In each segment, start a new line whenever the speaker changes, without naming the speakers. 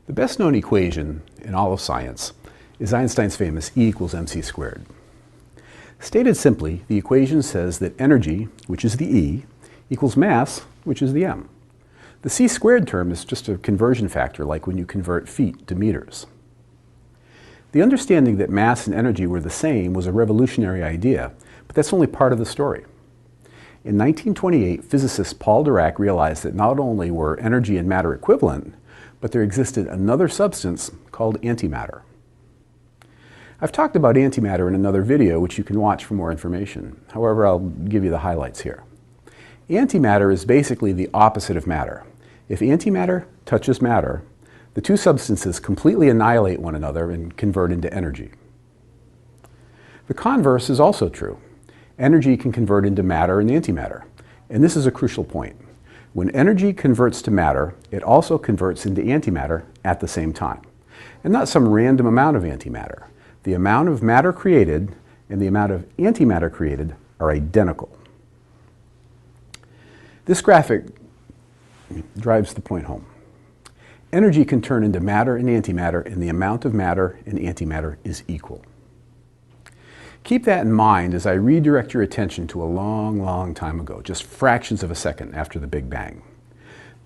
The best known equation in all of science is Einstein's famous E equals mc squared. Stated simply, the equation says that energy, which is the E, equals mass, which is the m. The c squared term is just a conversion factor, like when you convert feet to meters. The understanding that mass and energy were the same was a revolutionary idea, but that's only part of the story. In 1928, physicist Paul Dirac realized that not only were energy and matter equivalent, but there existed another substance called antimatter. I've talked about antimatter in another video, which you can watch for more information. However, I'll give you the highlights here. Antimatter is basically the opposite of matter. If antimatter touches matter, the two substances completely annihilate one another and convert into energy. The converse is also true. Energy can convert into matter and antimatter, and this is a crucial point. When energy converts to matter, it also converts into antimatter at the same time. And not some random amount of antimatter. The amount of matter created and the amount of antimatter created are identical. This graphic drives the point home. Energy can turn into matter and antimatter, and the amount of matter and antimatter is equal. Keep that in mind as I redirect your attention to a long, long time ago, just fractions of a second after the Big Bang.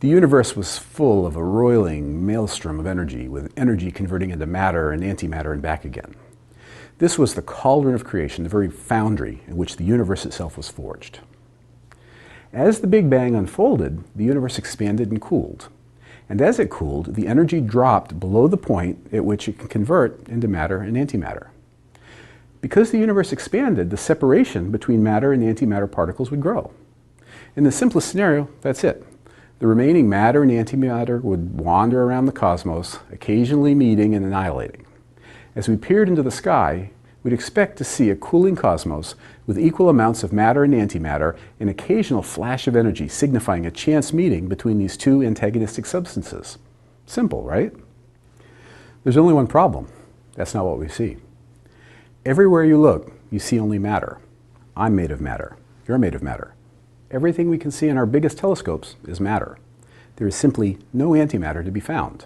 The universe was full of a roiling maelstrom of energy, with energy converting into matter and antimatter and back again. This was the cauldron of creation, the very foundry in which the universe itself was forged. As the Big Bang unfolded, the universe expanded and cooled. And as it cooled, the energy dropped below the point at which it can convert into matter and antimatter. Because the universe expanded, the separation between matter and antimatter particles would grow. In the simplest scenario, that's it. The remaining matter and antimatter would wander around the cosmos, occasionally meeting and annihilating. As we peered into the sky, we'd expect to see a cooling cosmos with equal amounts of matter and antimatter, an occasional flash of energy signifying a chance meeting between these two antagonistic substances. Simple, right? There's only one problem. That's not what we see. Everywhere you look, you see only matter. I'm made of matter. You're made of matter. Everything we can see in our biggest telescopes is matter. There is simply no antimatter to be found.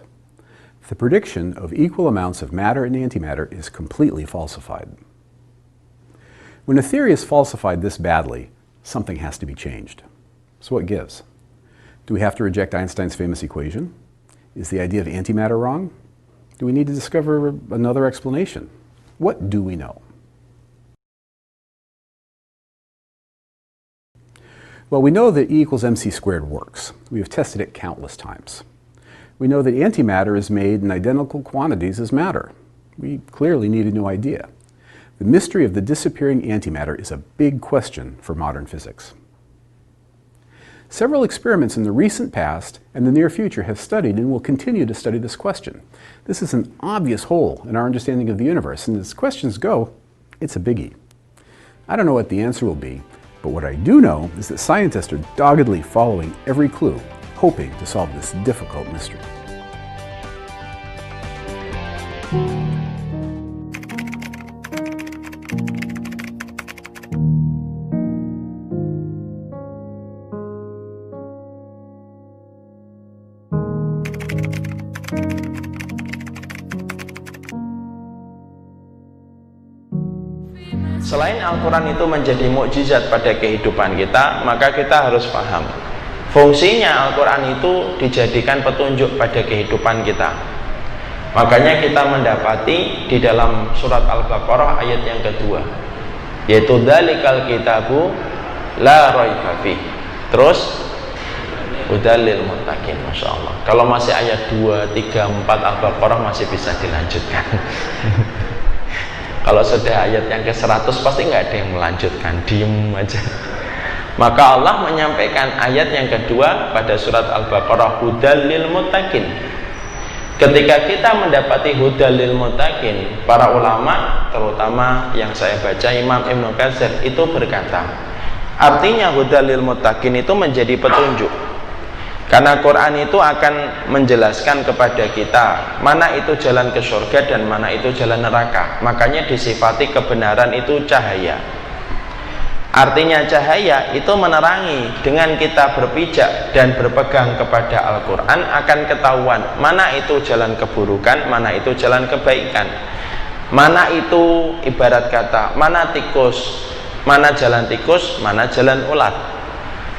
The prediction of equal amounts of matter and antimatter is completely falsified. When a theory is falsified this badly, something has to be changed. So what gives? Do we have to reject Einstein's famous equation? Is the idea of antimatter wrong? Do we need to discover another explanation? What do we know? Well, we know that E equals mc squared works. We have tested it countless times. We know that antimatter is made in identical quantities as matter. We clearly need a new idea. The mystery of the disappearing antimatter is a big question for modern physics. Several experiments in the recent past and the near future have studied and will continue to study this question. This is an obvious hole in our understanding of the universe, and as questions go, it's a biggie. I don't know what the answer will be, but what I do know is that scientists are doggedly following every clue, hoping to solve this difficult mystery.
Selain Al-Quran itu menjadi mukjizat pada kehidupan kita, maka kita harus paham fungsinya Al-Quran itu dijadikan petunjuk pada kehidupan kita. Makanya kita mendapati di dalam surat Al-Baqarah ayat yang kedua, yaitu dzalikal kitabu la raiba fih. Terus hudal lil muttaqin. Masya Allah. Kalau masih ayat 2, 3, 4 Al-Baqarah masih bisa dilanjutkan. Kalau sudah ayat yang ke-100 pasti nggak ada yang melanjutkan, diem aja. Maka Allah menyampaikan ayat yang kedua pada surat Al-Baqarah, hudal lil muttaqin. Ketika kita mendapati hudal lil muttaqin, para ulama terutama yang saya baca Imam Ibnu Katsir itu berkata, artinya hudal lil muttaqin itu menjadi petunjuk. Karena Quran itu akan menjelaskan kepada kita mana itu jalan ke surga dan mana itu jalan neraka. Makanya disifati kebenaran itu cahaya. Artinya cahaya itu menerangi. Dengan kita berpijak dan berpegang kepada Al-Quran, akan ketahuan mana itu jalan keburukan, mana itu jalan kebaikan, mana itu ibarat kata, mana tikus, mana jalan tikus, mana jalan ulat,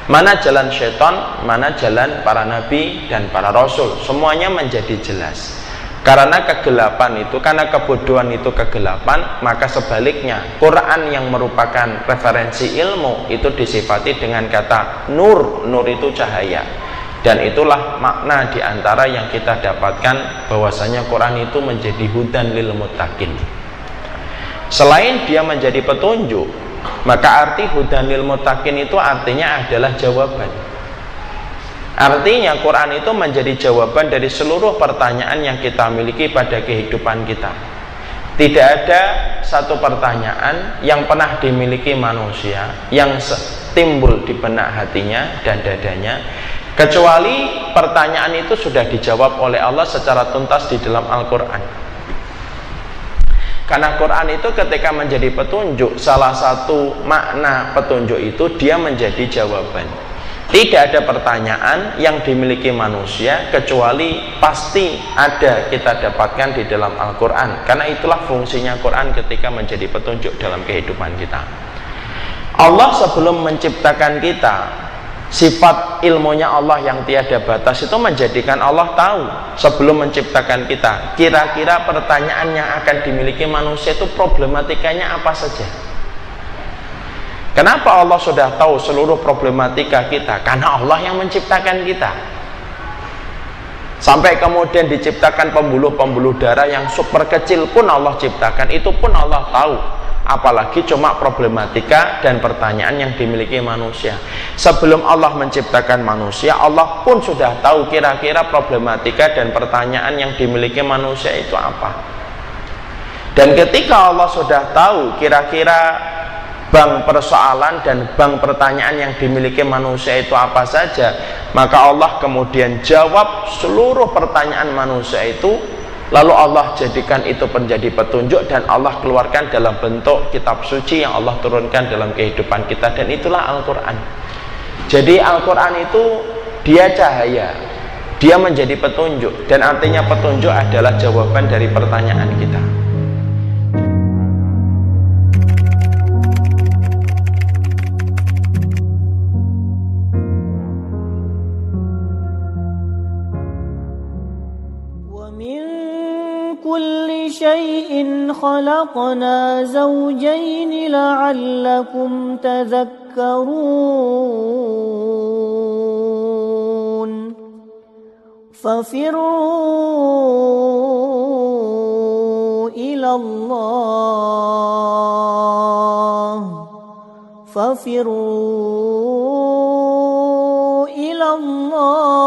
mana jalan syaitan, mana jalan para nabi dan para rasul. Semuanya menjadi jelas. Karena kegelapan itu, karena kebodohan itu kegelapan, maka sebaliknya Quran yang merupakan referensi ilmu itu disifati dengan kata nur. Nur itu cahaya. Dan itulah makna diantara yang kita dapatkan bahwasanya Quran itu menjadi hudan lil muttaqin. Selain dia menjadi petunjuk, maka arti hudan lil muttaqin itu artinya adalah jawaban. Artinya Quran itu menjadi jawaban dari seluruh pertanyaan yang kita miliki pada kehidupan kita. Tidak ada satu pertanyaan yang pernah dimiliki manusia yang timbul di benak hatinya dan dadanya, kecuali pertanyaan itu sudah dijawab oleh Allah secara tuntas di dalam Al-Quran. Karena Quran itu ketika menjadi petunjuk, salah satu makna petunjuk itu dia menjadi jawaban. Tidak ada pertanyaan yang dimiliki manusia kecuali pasti ada kita dapatkan di dalam Al-Quran. Karena itulah fungsinya Quran ketika menjadi petunjuk dalam kehidupan kita. Allah sebelum menciptakan kita, sifat ilmunya Allah yang tiada batas itu menjadikan Allah tahu sebelum menciptakan kita, kira-kira pertanyaan yang akan dimiliki manusia itu problematikanya apa saja. Kenapa Allah sudah tahu seluruh problematika kita? Karena Allah yang menciptakan kita. Sampai kemudian diciptakan pembuluh-pembuluh darah yang super kecil pun Allah ciptakan, itu pun Allah tahu. Apalagi cuma problematika dan pertanyaan yang dimiliki manusia. Sebelum Allah menciptakan manusia, Allah pun sudah tahu kira-kira problematika dan pertanyaan yang dimiliki manusia itu apa. Dan ketika Allah sudah tahu kira-kira bank persoalan dan bank pertanyaan yang dimiliki manusia itu apa saja, maka Allah kemudian jawab seluruh pertanyaan manusia itu, lalu Allah jadikan itu menjadi petunjuk dan Allah keluarkan dalam bentuk kitab suci yang Allah turunkan dalam kehidupan kita, dan itulah Al-Quran. Jadi Al-Quran itu dia cahaya, dia menjadi petunjuk, dan artinya petunjuk adalah jawaban dari pertanyaan kita.
شيء خلقنا زوجين لعلكم تذكرون ففروا إلى الله ففروا إلى الله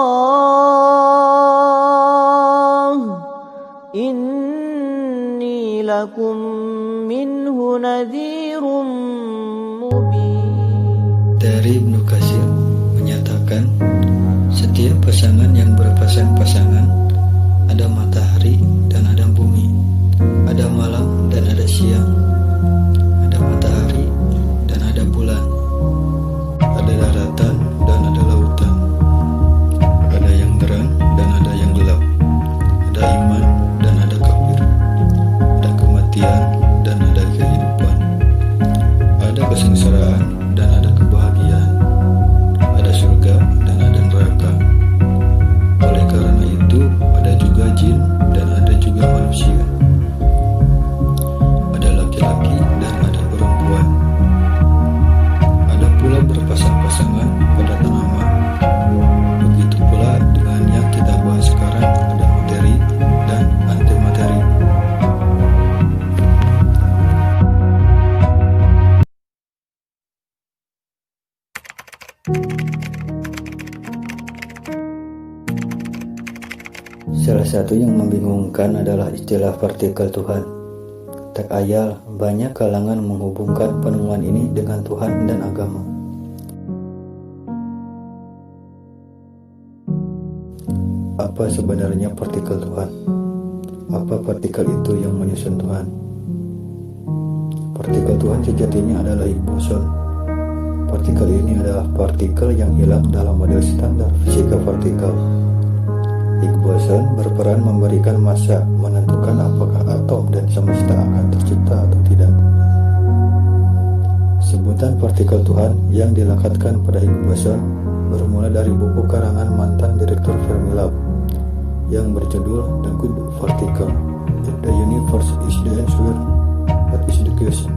lakum minhu nadhirun mubin.
Dari Ibnu Katsir menyatakan, setiap pasangan yang berpasang-pasangan, ada matahari dan ada bumi, ada malam dan ada siang, ada matahari dan ada bulan, ada daratan dan ada lautan, ada yang terang dan ada yang gelap, ada iman dan ada kafir, ada kematian dan ada kehidupan, ada kesengsaraan dan ada kebahagiaan, ada surga dan ada neraka. Oleh karena itu ada juga jin dan ada juga manusia, ada laki-laki dan ada perempuan, ada pula berpasang-pasangan pada tanaman. Begitu pula dengan yang kita bahas sekarang, ada materi dan antimateri. Salah satu yang membingungkan adalah istilah partikel Tuhan. Tak ayal banyak kalangan menghubungkan penemuan ini dengan Tuhan dan agama. Apa sebenarnya partikel Tuhan? Apa partikel itu yang menyusun Tuhan? Partikel Tuhan sejatinya adalah Higgs boson, Partikel ini adalah partikel yang hilang dalam model standar fisika partikel. Higgs boson berperan memberikan massa, menentukan apakah atom dan semesta akan tercipta atau tidak. Sebutan partikel Tuhan yang dilekatkan pada Higgs boson bermula dari buku karangan mantan direktur Fermilab yang berjudul The Good Particle. If the universe is the answer, what is the question?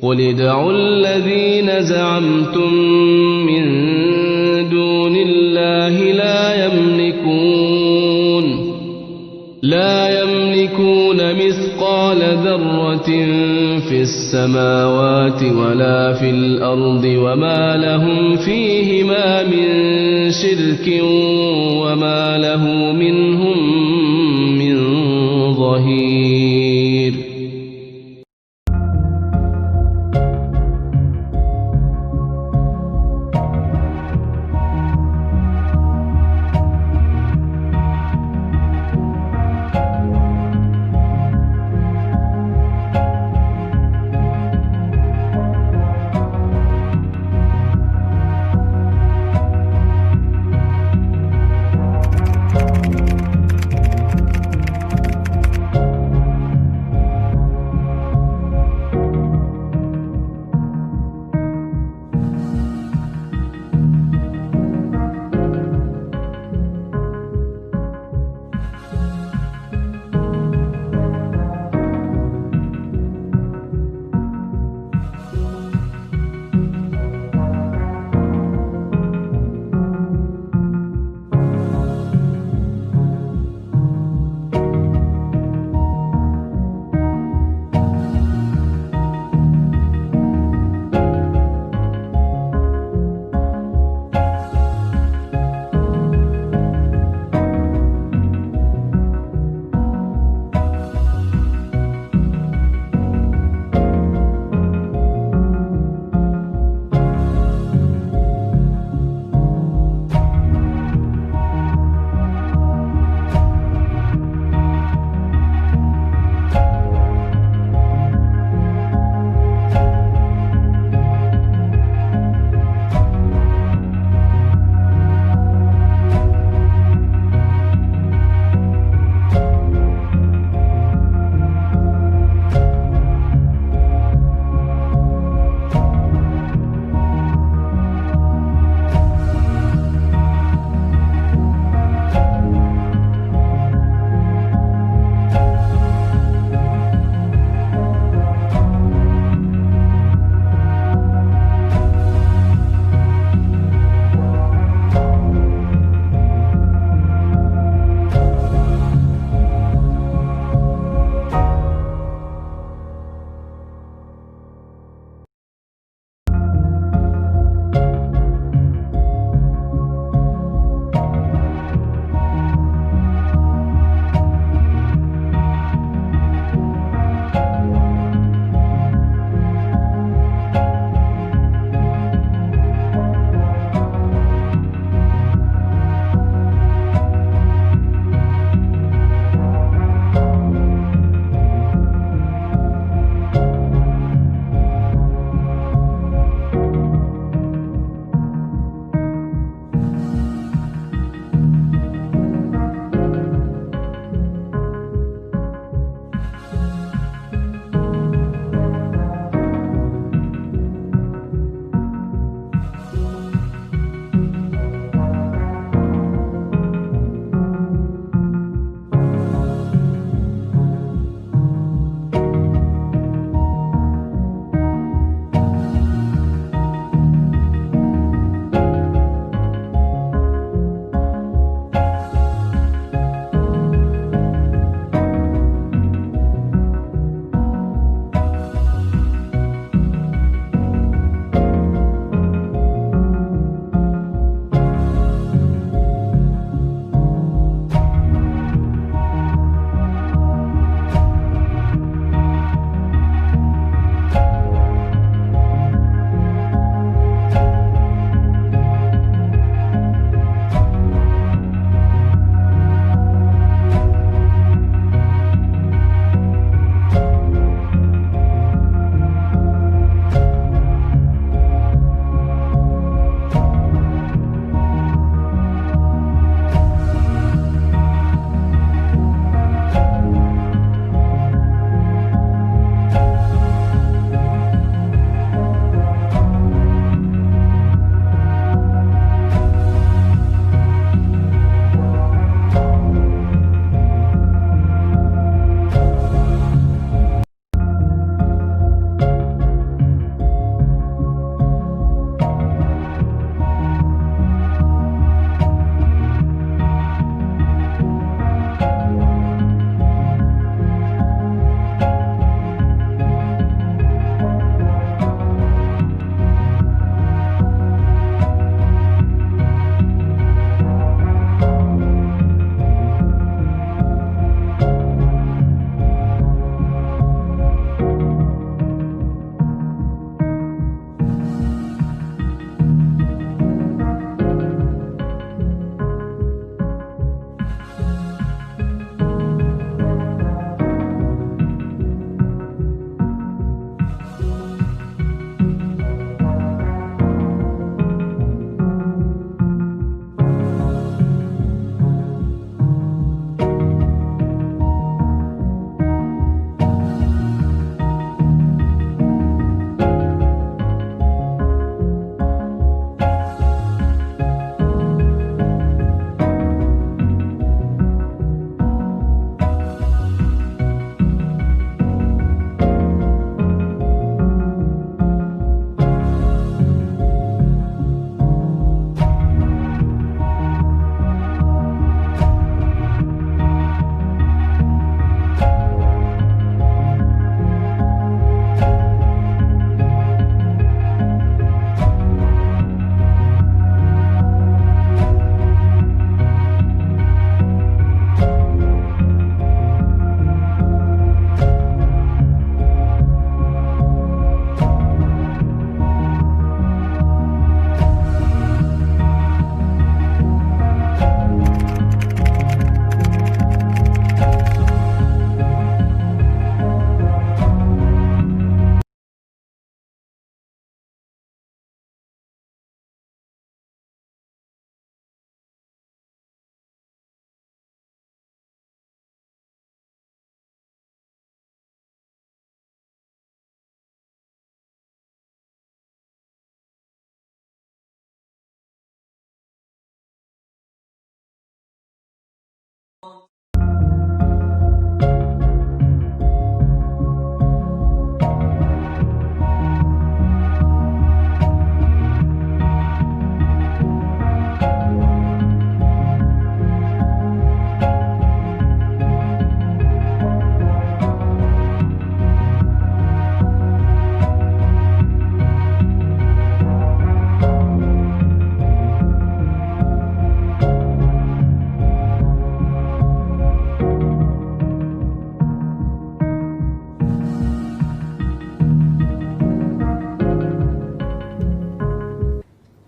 قل ادعوا الذين زعمتم من دون الله لا يملكون مثقال ذرة في السماوات ولا في الأرض وما لهم فيهما من شرك وما له منهم من ظهير.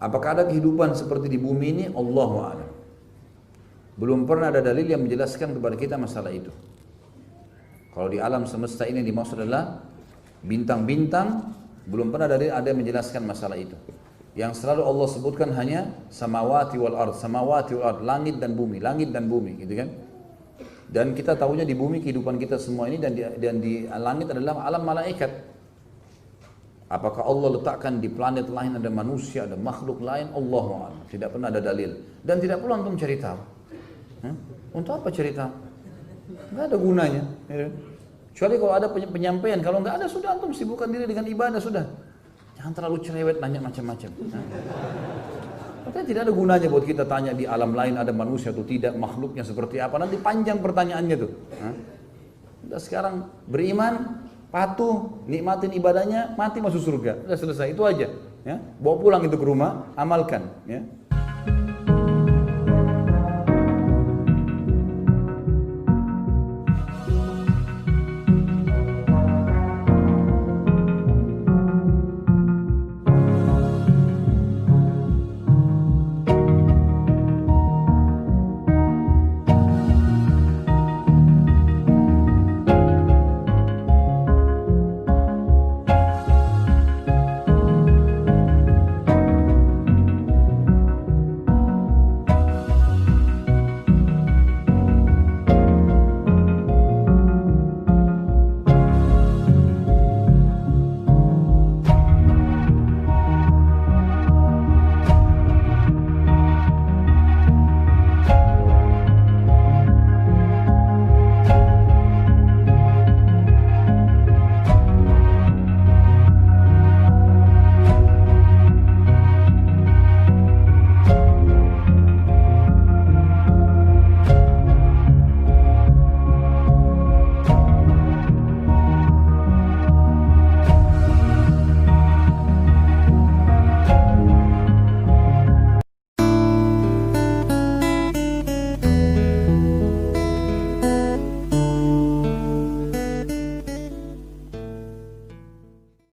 Apakah ada kehidupan seperti di bumi ini? Allahu a'lam. Belum pernah ada dalil yang menjelaskan kepada kita masalah itu. Kalau di alam semesta ini yang dimaksud adalah bintang-bintang, belum pernah ada yang menjelaskan masalah itu. Yang selalu Allah sebutkan hanya samawati wal ard, langit dan bumi, gitu kan? Dan kita tahunya di bumi kehidupan kita semua ini dan di langit adalah alam malaikat. Apakah Allah letakkan di planet lain ada manusia, ada makhluk lain? Allahu a'lam. Tidak pernah ada dalil dan tidak perlu antum cari tahu. Untuk apa cerita? Nggak ada gunanya. Kecuali kalau ada penyampaian. Kalau nggak ada sudah antum sibukkan diri dengan ibadah sudah. Jangan terlalu cerewet nanya macam-macam. Makanya tidak ada gunanya buat kita tanya di alam lain ada manusia atau tidak, makhluknya seperti apa. Nanti panjang pertanyaannya tuh. Udah sekarang beriman, patuh, nikmatin ibadahnya, mati masuk surga. Udah selesai itu aja. Ya, bawa pulang itu ke rumah, amalkan. Ya.